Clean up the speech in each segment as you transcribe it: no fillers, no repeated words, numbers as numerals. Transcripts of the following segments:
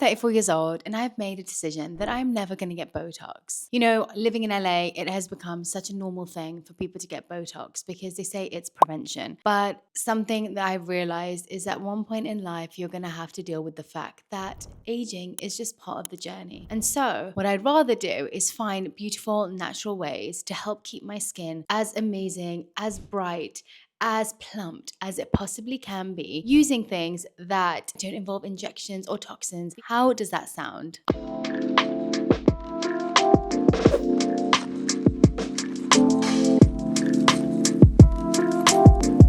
34 years old and I've made a decision that I'm never going to get Botox. You know, living in LA, it has become such a normal thing for people to get Botox because they say it's prevention. But something that I've realized is at one point in life, you're going to have to deal with the fact that aging is just part of the journey. And so what I'd rather do is find beautiful, natural ways to help keep my skin as amazing, as bright, as plumped as it possibly can be, using things that don't involve injections or toxins. How does that sound?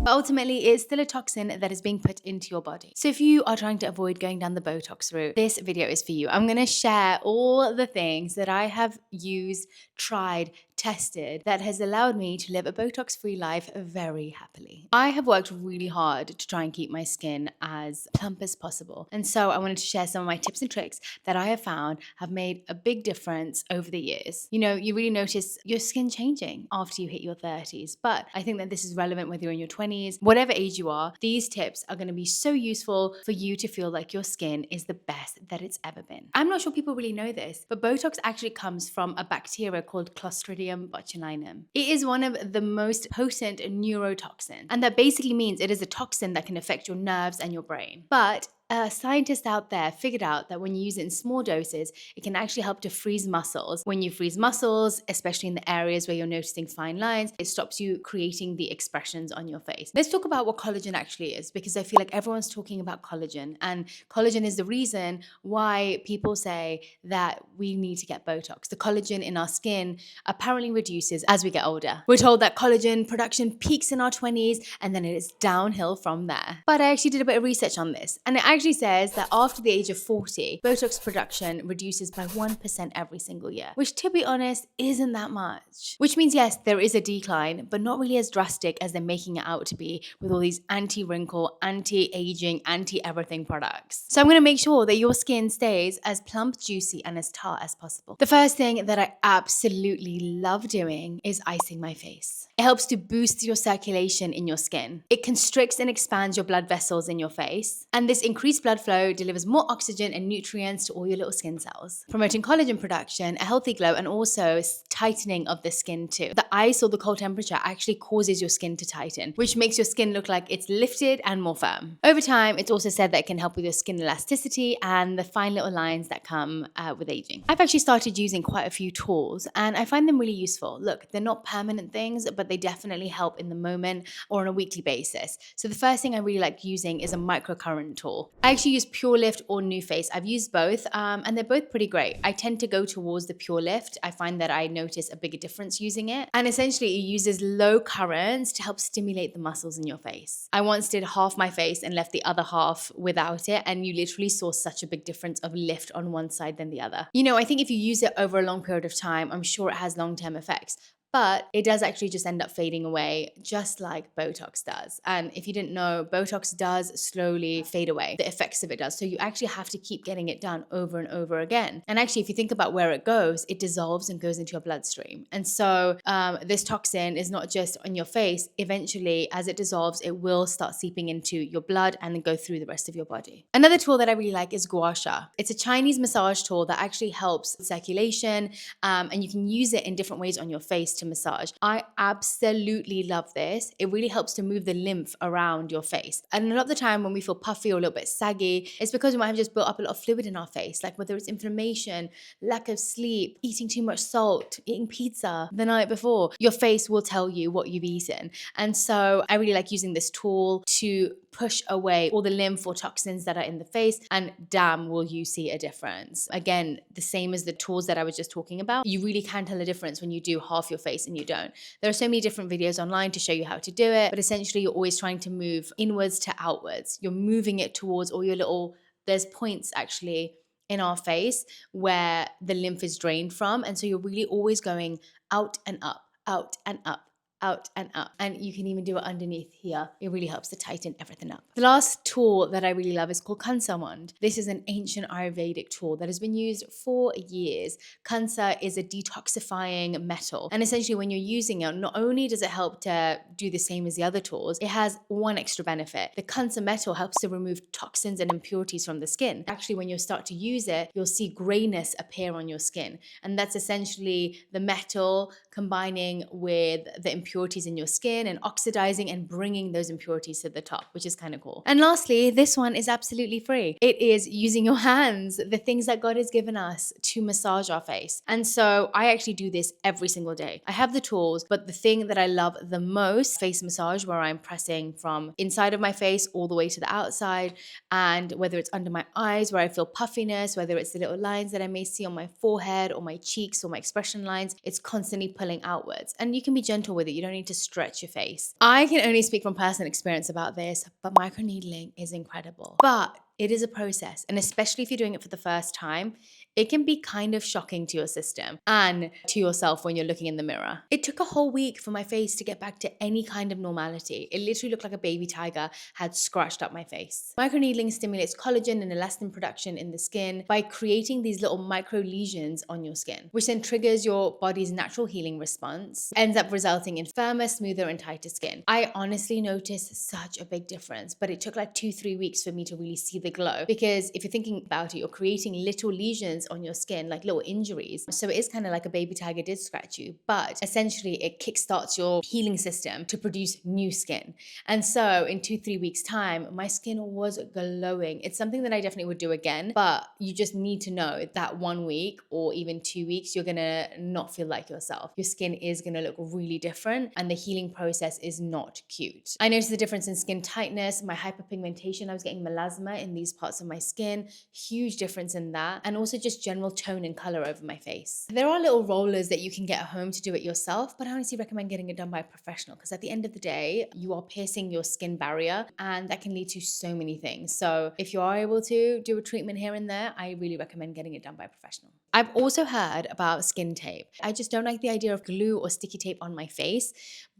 But ultimately, it's still a toxin that is being put into your body. So if you are trying to avoid going down the Botox route, this video is for you. I'm going to share all the things that I have used, tried, tested that has allowed me to live a Botox-free life very happily. I have worked really hard to try and keep my skin as plump as possible. And so I wanted to share some of my tips and tricks that I have found have made a big difference over the years. You know, you really notice your skin changing after you hit your 30s, but I think that this is relevant whether you're in your 20s, whatever age you are. These tips are going to be so useful for you to feel like your skin is the best that it's ever been. I'm not sure people really know this, but Botox actually comes from a bacteria called Clostridium botulinum. It is one of the most potent neurotoxins, and that basically means it is a toxin that can affect your nerves and your brain. But scientists out there figured out that when you use it in small doses, it can actually help to freeze muscles. When you freeze muscles, especially in the areas where you're noticing fine lines, it stops you creating the expressions on your face. Let's talk about what collagen actually is, because I feel like everyone's talking about collagen, and collagen is the reason why people say that we need to get Botox. The collagen in our skin apparently reduces as we get older. We're told that collagen production peaks in our 20s and then it is downhill from there. But I actually did a bit of research on this, and it actually says that after the age of 40, Botox production reduces by 1% every single year, which, to be honest, isn't that much. Which means, yes, there is a decline, but not really as drastic as they're making it out to be with all these anti-wrinkle, anti-aging, anti-everything products. So I'm going to make sure that your skin stays as plump, juicy, and as tart as possible. The first thing that I absolutely love doing is icing my face. It helps to boost your circulation in your skin. It constricts and expands your blood vessels in your face, and this increased blood flow delivers more oxygen and nutrients to all your little skin cells, promoting collagen production, a healthy glow, and also tightening of the skin too. The ice or the cold temperature actually causes your skin to tighten, which makes your skin look like it's lifted and more firm. Over time, it's also said that it can help with your skin elasticity and the fine little lines that come with aging. I've actually started using quite a few tools, and I find them really useful. Look, they're not permanent things, but they definitely help in the moment or on a weekly basis. So the first thing I really like using is a microcurrent tool. I actually use Pure Lift or NuFace. I've used both and they're both pretty great. I tend to go towards the Pure Lift. I find that I notice a bigger difference using it. And essentially it uses low currents to help stimulate the muscles in your face. I once did half my face and left the other half without it, and you literally saw such a big difference of lift on one side than the other. You know, I think if you use it over a long period of time, I'm sure it has long-term effects. But it does actually just end up fading away, just like Botox does. And if you didn't know, Botox does slowly fade away. The effects of it does. So you actually have to keep getting it done over and over again. And actually, if you think about where it goes, it dissolves and goes into your bloodstream. And so this toxin is not just on your face. Eventually, as it dissolves, it will start seeping into your blood and then go through the rest of your body. Another tool that I really like is gua sha. It's a Chinese massage tool that actually helps circulation, and you can use it in different ways on your face to massage. I absolutely love this. It really helps to move the lymph around your face. And a lot of the time when we feel puffy or a little bit saggy, it's because we might have just built up a lot of fluid in our face, like whether it's inflammation, lack of sleep, eating too much salt, eating pizza the night before. Your face will tell you what you've eaten. And so I really like using this tool to push away all the lymph or toxins that are in the face, and damn, will you see a difference. Again, the same as the tools that I was just talking about. You really can tell a difference when you do half your face and you don't. There are so many different videos online to show you how to do it, but essentially you're always trying to move inwards to outwards. You're moving it towards all your little, there's points actually in our face where the lymph is drained from. And so you're really always going out and up, out and up, out and up. And you can even do it underneath here. It really helps to tighten everything up. The last tool that I really love is called Kansamand. This is an ancient Ayurvedic tool that has been used for years. Kansa is a detoxifying metal. And essentially when you're using it, not only does it help to do the same as the other tools, it has one extra benefit. The Kansa metal helps to remove toxins and impurities from the skin. Actually, when you start to use it, you'll see grayness appear on your skin. And that's essentially the metal combining with the impurities in your skin and oxidizing and bringing those impurities to the top, which is kind of cool. And lastly, this one is absolutely free. It is using your hands, the things that God has given us to massage our face. And so I actually do this every single day. I have the tools, but the thing that I love the most, face massage, where I'm pressing from inside of my face all the way to the outside, and whether it's under my eyes where I feel puffiness, whether it's the little lines that I may see on my forehead or my cheeks or my expression lines, it's constantly pulling outwards. And you can be gentle with it. You don't need to stretch your face. I can only speak from personal experience about this, but microneedling is incredible. But it is a process, and especially if you're doing it for the first time, it can be kind of shocking to your system and to yourself when you're looking in the mirror. It took a whole week for my face to get back to any kind of normality. It literally looked like a baby tiger had scratched up my face. Microneedling stimulates collagen and elastin production in the skin by creating these little micro lesions on your skin, which then triggers your body's natural healing response, ends up resulting in firmer, smoother, and tighter skin. I honestly noticed such a big difference, but it took like 2-3 weeks for me to really see the glow, because if you're thinking about it, you're creating little lesions on your skin, like little injuries. So it is kind of like a baby tiger did scratch you, but essentially it kickstarts your healing system to produce new skin. And so in 2-3 weeks time, my skin was glowing. It's something that I definitely would do again, but you just need to know that 1 week or even 2 weeks, you're gonna not feel like yourself. Your skin is gonna look really different, and the healing process is not cute. I noticed the difference in skin tightness, my hyperpigmentation. I was getting melasma in these parts of my skin, huge difference in that, and also just general tone and color over my face. There are little rollers that you can get at home to do it yourself, but I honestly recommend getting it done by a professional, because at the end of the day, you are piercing your skin barrier, and that can lead to so many things. So if you are able to do a treatment here and there, I really recommend getting it done by a professional. I've also heard about skin tape. I just don't like the idea of glue or sticky tape on my face,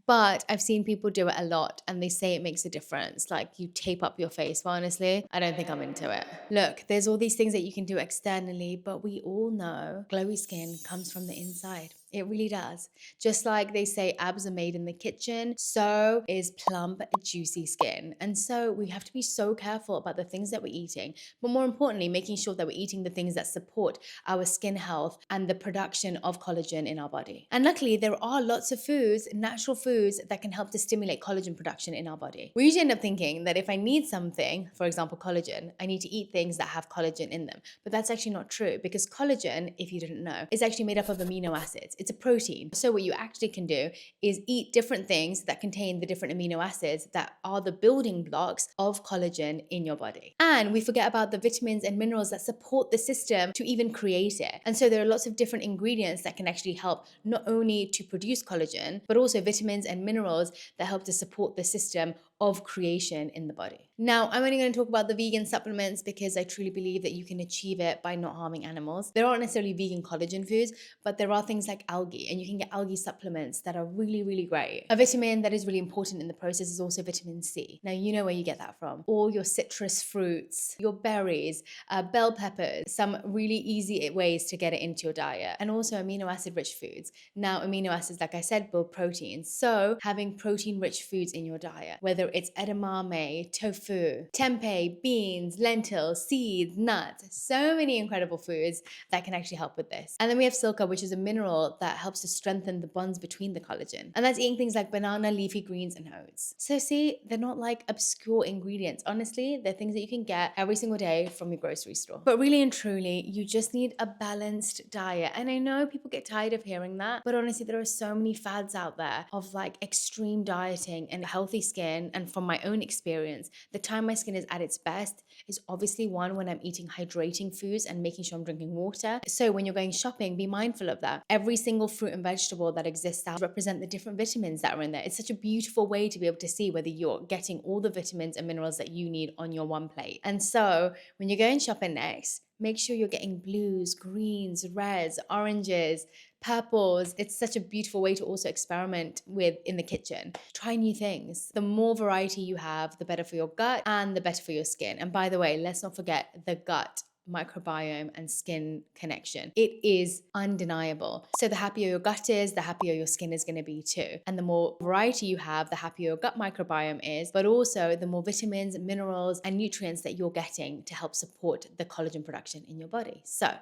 but I've seen people do it a lot and they say it makes a difference. Like you tape up your face. But honestly, I don't think I'm into it. Look, there's all these things that you can do externally, but we all know glowy skin comes from the inside. It really does. Just like they say abs are made in the kitchen, so is plump, juicy skin. And so we have to be so careful about the things that we're eating, but more importantly, making sure that we're eating the things that support our skin health and the production of collagen in our body. And luckily, there are lots of foods, natural foods, that can help to stimulate collagen production in our body. We usually end up thinking that if I need something, for example, collagen, I need to eat things that have collagen in them. But that's actually not true, because collagen, if you didn't know, is actually made up of amino acids. It's a protein. So what you actually can do is eat different things that contain the different amino acids that are the building blocks of collagen in your body. And we forget about the vitamins and minerals that support the system to even create it. And so there are lots of different ingredients that can actually help not only to produce collagen, but also vitamins and minerals that help to support the system of creation in the body. Now, I'm only going to talk about the vegan supplements because I truly believe that you can achieve it by not harming animals. There aren't necessarily vegan collagen foods, but there are things like algae, and you can get algae supplements that are really, really great. A vitamin that is really important in the process is also vitamin C. Now, you know where you get that from. All your citrus fruits, your berries, bell peppers, some really easy ways to get it into your diet, and also amino acid rich foods. Now, amino acids, like I said, build proteins. So having protein rich foods in your diet, whether it's edamame, tofu, tempeh, beans, lentils, seeds, nuts, so many incredible foods that can actually help with this. And then we have silica, which is a mineral that helps to strengthen the bonds between the collagen. And that's eating things like banana, leafy greens, and oats. So see, they're not like obscure ingredients. Honestly, they're things that you can get every single day from your grocery store. But really and truly, you just need a balanced diet. And I know people get tired of hearing that, but honestly, there are so many fads out there of like extreme dieting and healthy skin. And from my own experience, the time my skin is at its best is obviously one when I'm eating hydrating foods and making sure I'm drinking water. So when you're going shopping, be mindful of that. Every single fruit and vegetable that exists out represent the different vitamins that are in there. It's such a beautiful way to be able to see whether you're getting all the vitamins and minerals that you need on your one plate. And so when you're going shopping next, Make sure you're getting blues, greens, reds, oranges, purples. It's such a beautiful way to also experiment with in the kitchen. Try new things. The more variety you have, the better for your gut and the better for your skin. And by the way, let's not forget the gut microbiome and skin connection. It is undeniable. So the happier your gut is, the happier your skin is going to be too. And the more variety you have, the happier your gut microbiome is, but also the more vitamins, minerals, and nutrients that you're getting to help support the collagen production in your body. So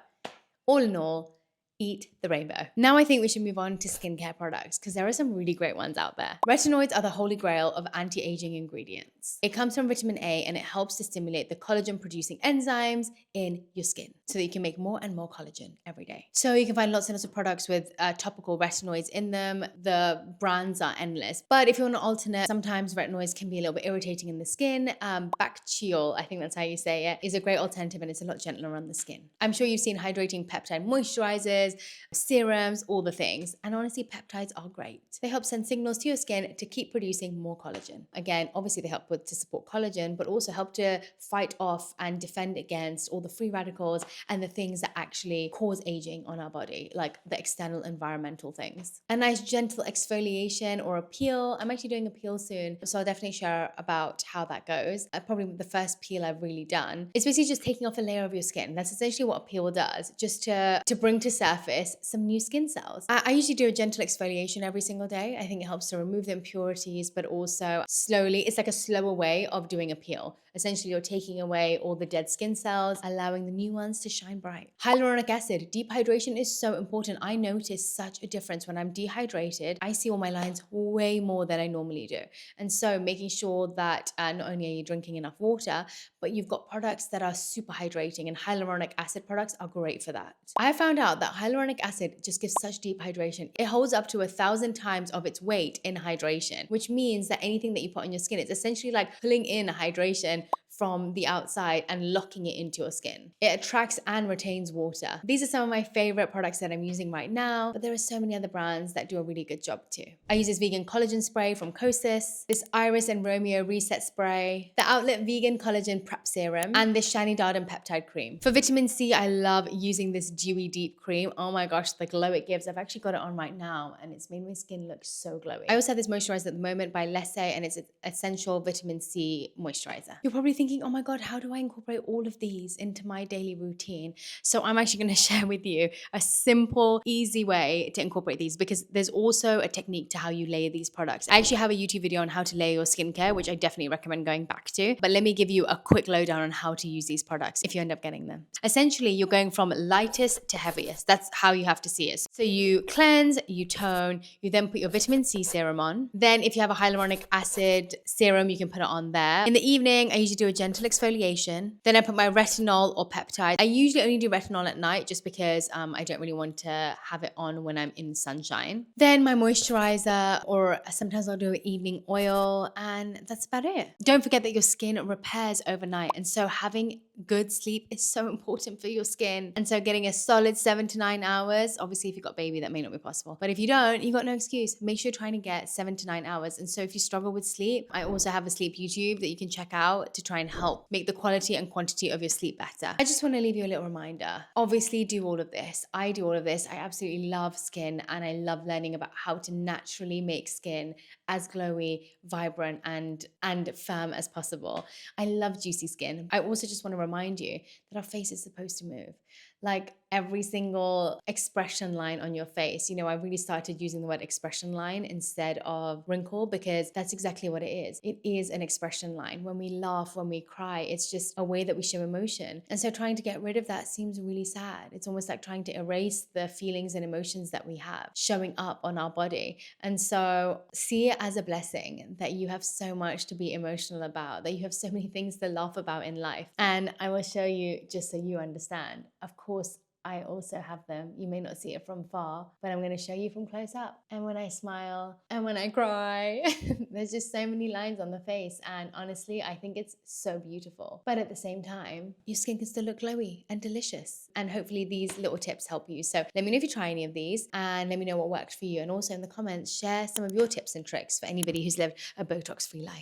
all in all, eat the rainbow. Now I think we should move on to skincare products because there are some really great ones out there. Retinoids are the holy grail of anti-aging ingredients. It comes from vitamin A and it helps to stimulate the collagen producing enzymes in your skin so that you can make more and more collagen every day. So you can find lots and lots of products with topical retinoids in them. The brands are endless, but if you want an alternate, sometimes retinoids can be a little bit irritating in the skin. Bactiol, I think that's how you say it, is a great alternative and it's a lot gentler on the skin. I'm sure you've seen hydrating peptide moisturizers, serums, all the things. And honestly, peptides are great. They help send signals to your skin to keep producing more collagen. Again, obviously they help to support collagen, but also help to fight off and defend against all the free radicals and the things that actually cause aging on our body, like the external environmental things. A nice gentle exfoliation or a peel. I'm actually doing a peel soon, so I'll definitely share about how that goes. Probably the first peel I've really done. It's basically just taking off a layer of your skin. That's essentially what a peel does, just to bring to surface some new skin cells. I usually do a gentle exfoliation every single day. I think it helps to remove the impurities, but also slowly, it's like a slower way of doing a peel. Essentially, you're taking away all the dead skin cells, allowing the new ones to shine bright. Hyaluronic acid. Deep hydration is so important. I notice such a difference when I'm dehydrated. I see all my lines way more than I normally do. And so making sure that not only are you drinking enough water, but you've got products that are super hydrating, and hyaluronic acid products are great for that. I found out that hyaluronic acid just gives such deep hydration. It holds up to 1,000 times of its weight in hydration, which means that anything that you put on your skin, it's essentially like pulling in hydration from the outside and locking it into your skin. It attracts and retains water. These are some of my favorite products that I'm using right now, but there are so many other brands that do a really good job too. I use this vegan collagen spray from Kosas, this Iris and Romeo reset spray, the Outlet vegan collagen prep serum, and this shiny Darden peptide cream. For vitamin C, I love using this dewy deep cream. Oh my gosh, the glow it gives. I've actually got it on right now and it's made my skin look so glowy. I also have this moisturizer at the moment by Lesse and it's an essential vitamin C moisturizer. You're probably thinking, oh my God, how do I incorporate all of these into my daily routine? So I'm actually going to share with you a simple, easy way to incorporate these because there's also a technique to how you layer these products. I actually have a YouTube video on how to layer your skincare, which I definitely recommend going back to. But let me give you a quick lowdown on how to use these products if you end up getting them. Essentially, you're going from lightest to heaviest. That's how you have to see it. So you cleanse, you tone, you then put your vitamin C serum on. Then if you have a hyaluronic acid serum, you can put it on there. In the evening, I usually do a gentle exfoliation. Then I put my retinol or peptide. I usually only do retinol at night just because I don't really want to have it on when I'm in sunshine. Then my moisturizer, or sometimes I'll do an evening oil, and that's about it. Don't forget that your skin repairs overnight, and so having good sleep is so important for your skin. And so getting a solid 7 to 9 hours, obviously if you've got a baby that may not be possible, but if you don't, you've got no excuse. Make sure you're trying to get 7 to 9 hours. And so if you struggle with sleep, I also have a sleep YouTube that you can check out to try and help make the quality and quantity of your sleep better. I just want to leave you a little reminder. Obviously do all of this. I do all of this. I absolutely love skin and I love learning about how to naturally make skin as glowy, vibrant, and firm as possible. I love juicy skin. I also just want to remind you that our face is supposed to move. Like every single expression line on your face. You know, I really started using the word expression line instead of wrinkle because that's exactly what it is. It is an expression line. When we laugh, when we cry, it's just a way that we show emotion. And so trying to get rid of that seems really sad. It's almost like trying to erase the feelings and emotions that we have showing up on our body. And so see it as a blessing that you have so much to be emotional about, that you have so many things to laugh about in life. And I will show you just so you understand. Of course, I also have them. You may not see it from far, but I'm going to show you from close up. And when I smile and when I cry, there's just so many lines on the face. And honestly, I think it's so beautiful. But at the same time, your skin can still look glowy and delicious. And hopefully these little tips help you. So let me know if you try any of these and let me know what worked for you. And also in the comments, share some of your tips and tricks for anybody who's lived a Botox-free life.